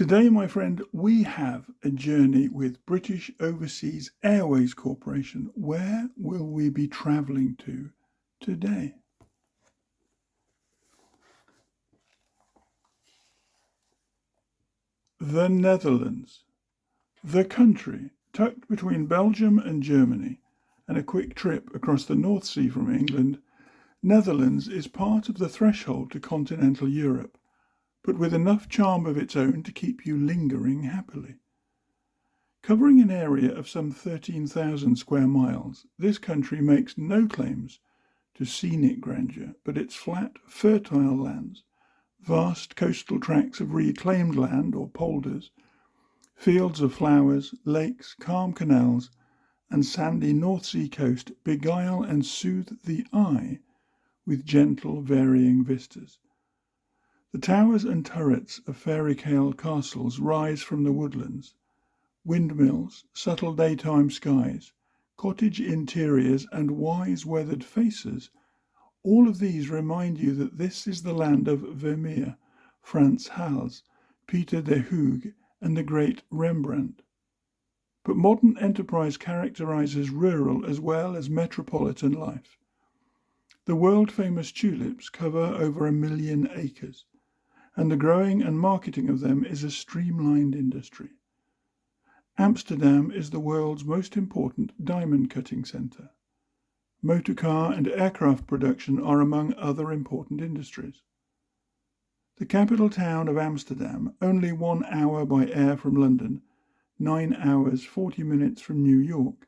Today, my friend, we have a journey with British Overseas Airways Corporation. Where will we be travelling to today? The Netherlands. The country, tucked between Belgium and Germany, and a quick trip across the North Sea from England, Netherlands is part of the threshold to continental Europe, but with enough charm of its own to keep you lingering happily. Covering an area of some 13,000 square miles, this country makes no claims to scenic grandeur, but its flat, fertile lands, vast coastal tracts of reclaimed land or polders, fields of flowers, lakes, calm canals, and sandy North Sea coast beguile and soothe the eye with gentle, varying vistas. The towers and turrets of fairy-tale castles rise from the woodlands. Windmills, subtle daytime skies, cottage interiors, and wise weathered faces, all of these remind you that this is the land of Vermeer, Frans Hals, Pieter de Hoogh, and the great Rembrandt. But modern enterprise characterizes rural as well as metropolitan life. The world-famous tulips cover over 1 million acres, and the growing and marketing of them is a streamlined industry. Amsterdam is the world's most important diamond cutting centre. Motorcar and aircraft production are among other important industries. The capital town of Amsterdam, only 1 hour by air from London, 9 hours 40 minutes from New York,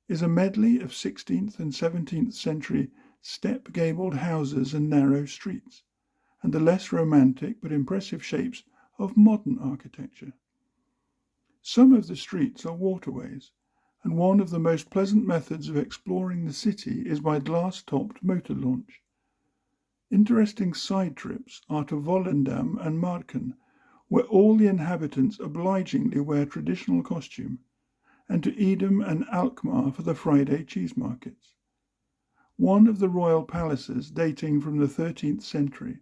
is a medley of 16th and 17th century step-gabled houses and narrow streets, and the less romantic but impressive shapes of modern architecture. Some of the streets are waterways, and one of the most pleasant methods of exploring the city is by glass-topped motor launch. Interesting side trips are to Volendam and Marken, where all the inhabitants obligingly wear traditional costume, and to Edam and Alkmaar for the Friday cheese markets. One of the royal palaces, dating from the 13th century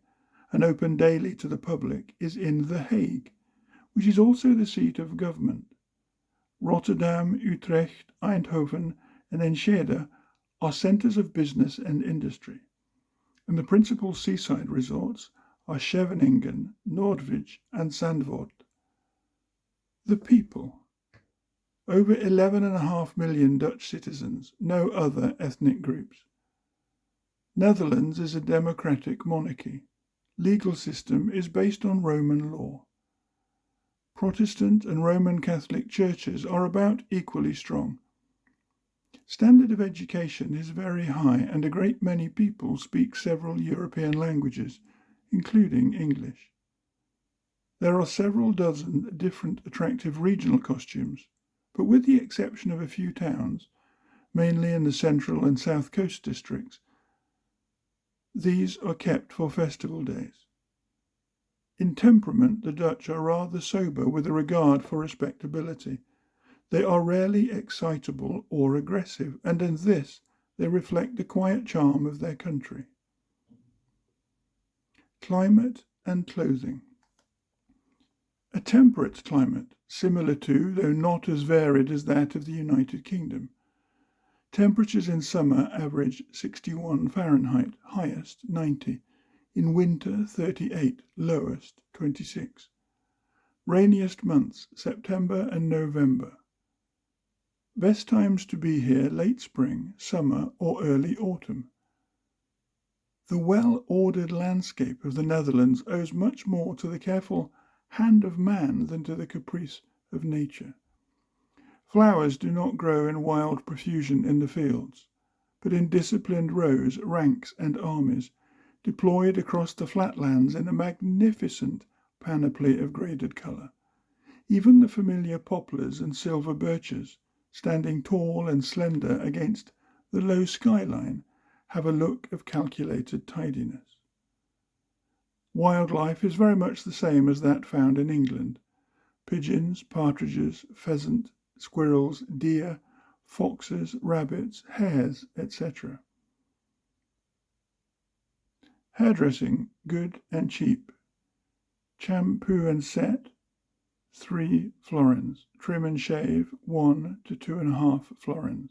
and open daily to the public, is in The Hague, which is also the seat of government. Rotterdam, Utrecht, Eindhoven, and Enschede are centres of business and industry, and the principal seaside resorts are Scheveningen, Noordwijk, and Zandvoort. The people. Over 11.5 million Dutch citizens, no other ethnic groups. Netherlands is a democratic monarchy. Legal system is based on Roman law. Protestant and Roman Catholic churches are about equally strong. Standard of education is very high, and a great many people speak several European languages, including English. There are several dozen different attractive regional costumes, but with the exception of a few towns, mainly in the central and south coast districts, these are kept for festival days. In temperament, the Dutch are rather sober with a regard for respectability. They are rarely excitable or aggressive, and in this they reflect the quiet charm of their country. Climate and clothing. A temperate climate, similar to, though not as varied as that of the United Kingdom. Temperatures in summer average 61 Fahrenheit, highest 90. In winter 38, lowest 26. Rainiest months September and November. Best times to be here late spring, summer or early autumn. The well-ordered landscape of the Netherlands owes much more to the careful hand of man than to the caprice of nature. Flowers do not grow in wild profusion in the fields, but in disciplined rows, ranks and armies, deployed across the flatlands in a magnificent panoply of graded colour. Even the familiar poplars and silver birches, standing tall and slender against the low skyline, have a look of calculated tidiness. Wildlife is very much the same as that found in England. Pigeons, partridges, pheasant, squirrels, deer, foxes, rabbits, hares, etc. Hairdressing, good and cheap. Shampoo and set, 3 florins. Trim and shave, 1 to 2.5 florins.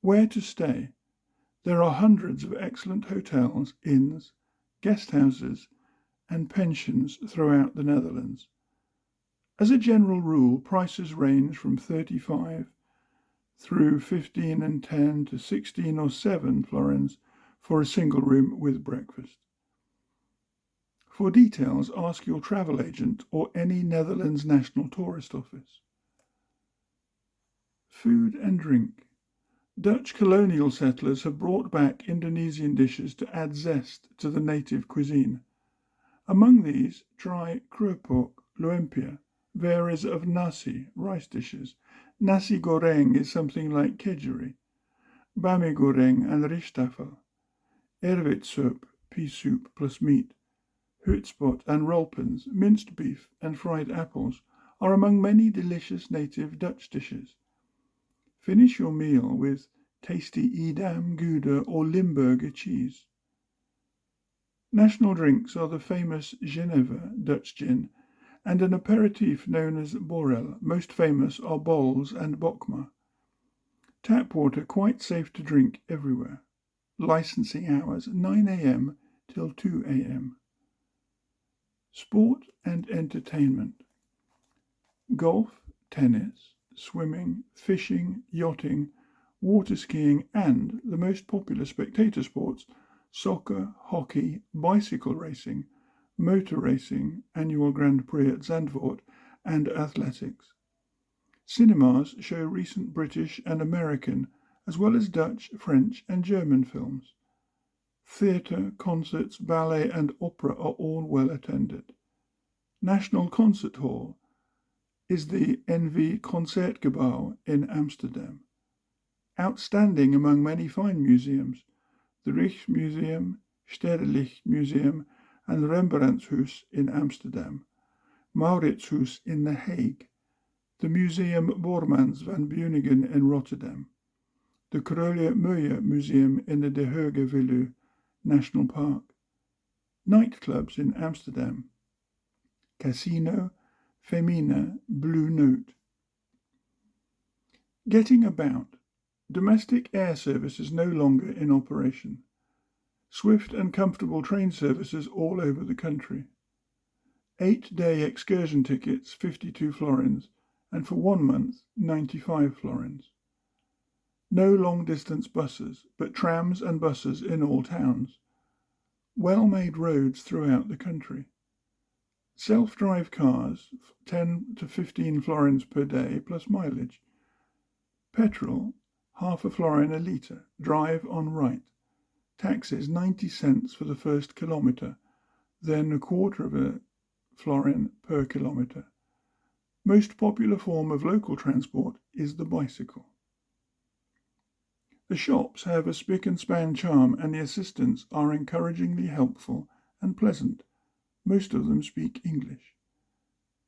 Where to stay? There are hundreds of excellent hotels, inns, guest houses, and pensions throughout the Netherlands. As a general rule, prices range from 35 through 15 and 10 to 16 or 7 florins for a single room with breakfast. For details, ask your travel agent or any Netherlands National Tourist Office. Food and drink. Dutch colonial settlers have brought back Indonesian dishes to add zest to the native cuisine. Among these, try kerupuk, lumpia, varies of nasi, rice dishes. Nasi goreng is something like kedgeree, bami goreng and rishtafel, erwit soup, pea soup plus meat, hutspot and rolpens, minced beef and fried apples, are among many delicious native Dutch dishes. Finish your meal with tasty Edam, Gouda or Limburger cheese. National drinks are the famous Geneva Dutch gin and an aperitif known as borrel. Most famous are Bols and Bokma. Tap water quite safe to drink everywhere. Licensing hours 9 a.m. till 2 a.m. Sport and entertainment. Golf, tennis, swimming, fishing, yachting, water skiing, and the most popular spectator sports, soccer, hockey, bicycle racing, motor racing, annual Grand Prix at Zandvoort, and athletics. Cinemas show recent British and American, as well as Dutch, French, and German films. Theatre, concerts, ballet, and opera are all well attended. National Concert Hall is the NV Concertgebouw in Amsterdam. Outstanding among many fine museums, the Rijksmuseum, Sterrenlichtmuseum, and Rembrandtshuis in Amsterdam, Mauritshuis in The Hague, the Museum Bormans van Beuningen in Rotterdam, the Krölle Meyer Museum in the De Hoogevelde National Park, nightclubs in Amsterdam, Casino, Femina, Blue Note. Getting about. Domestic air service is no longer in operation. Swift and comfortable train services all over the country. 8-day excursion tickets, 52 florins, and for 1 month, 95 florins. No long-distance buses, but trams and buses in all towns. Well-made roads throughout the country. Self-drive cars, 10 to 15 florins per day plus mileage. Petrol, half a florin a litre, drive on right. Taxes 90 cents for the first kilometre, then a quarter of a florin per kilometre. Most popular form of local transport is the bicycle. The shops have a spick and span charm, and the assistants are encouragingly helpful and pleasant. Most of them speak English.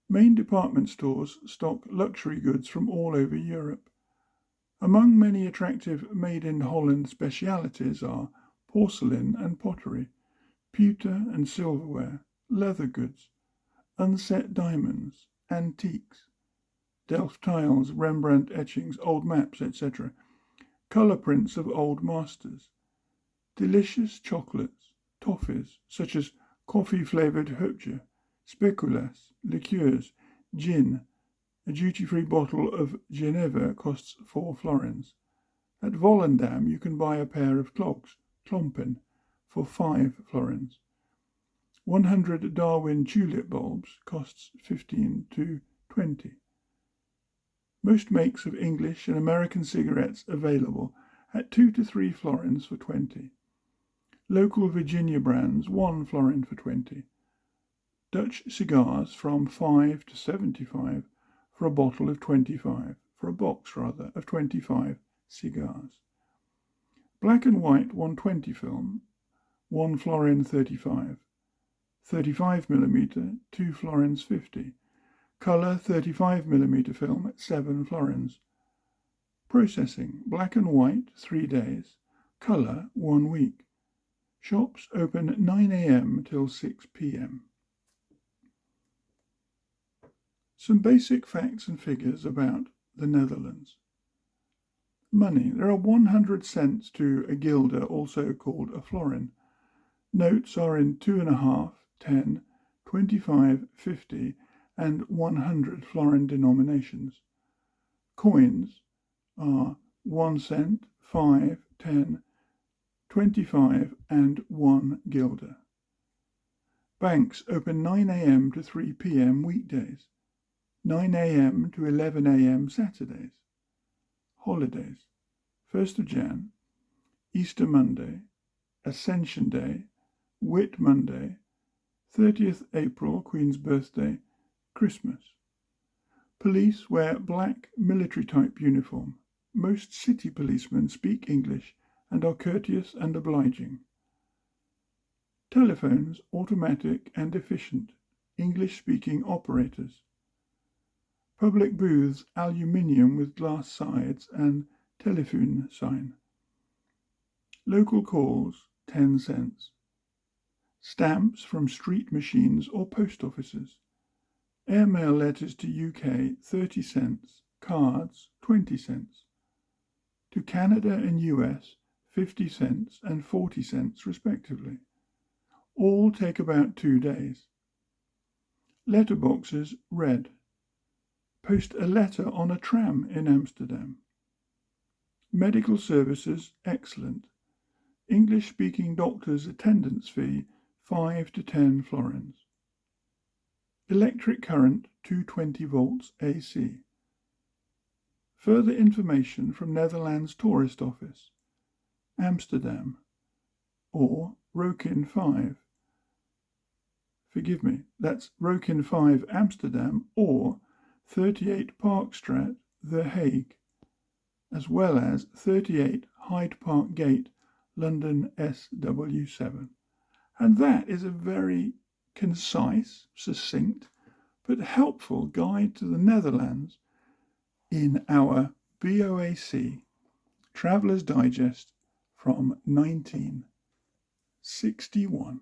Main department stores stock luxury goods from all over Europe. Among many attractive made-in-Holland specialities are porcelain and pottery, pewter and silverware, leather goods, unset diamonds, antiques, Delft tiles, Rembrandt etchings, old maps, etc., colour prints of old masters, delicious chocolates, toffees, such as coffee-flavoured hoogh, speculas, liqueurs, gin. A duty-free bottle of Geneva costs 4 florins. At Volendam you can buy a pair of clogs, klompen, for 5 florins. 100 Darwin tulip bulbs costs 15 to 20. Most makes of English and American cigarettes available at 2 to 3 florins for 20. Local Virginia brands 1 florin for 20. Dutch cigars from 5 to 75 for a bottle of 25, for a box rather, of 25 cigars. Black and white 120 film, 1 florin 35. 35mm, 2 florins 50. Colour 35mm film, 7 florins. Processing, black and white 3 days. Colour 1 week. Shops open 9 a.m. till 6 p.m. Some basic facts and figures about the Netherlands. Money. There are 100 cents to a guilder, also called a florin. Notes are in 2.5, 10, 25, 50 and 100 florin denominations. Coins are 1 cent, 5, 10, 25 and 1 guilder. Banks open 9 a.m. to 3 p.m. weekdays, 9 a.m. to 11 a.m. Saturdays. Holidays: 1st of Jan, Easter Monday, Ascension Day, Whit Monday, 30th April, Queen's Birthday, Christmas. Police wear black military-type uniform. Most city policemen speak English and are courteous and obliging. Telephones automatic and efficient, English-speaking operators. Public booths aluminium with glass sides and telephone sign. Local calls 10 cents. Stamps from street machines or post offices. Airmail letters to UK 30 cents. Cards 20 cents. To Canada and US 50 cents and 40 cents respectively. All take about 2 days. Letterboxes red. Post a letter on a tram in Amsterdam. Medical services excellent. English-speaking doctors' attendance fee 5 to 10 florins. Electric current 220 volts AC. Further information from Netherlands Tourist Office, Amsterdam, or Rokin 5. Forgive me, that's Rokin 5 Amsterdam or 38 Parkstraat, The Hague, as well as 38 Hyde Park Gate, London SW7. And that is a very concise, succinct, but helpful guide to the Netherlands in our B.O.A.C Travellers Digest from 1961.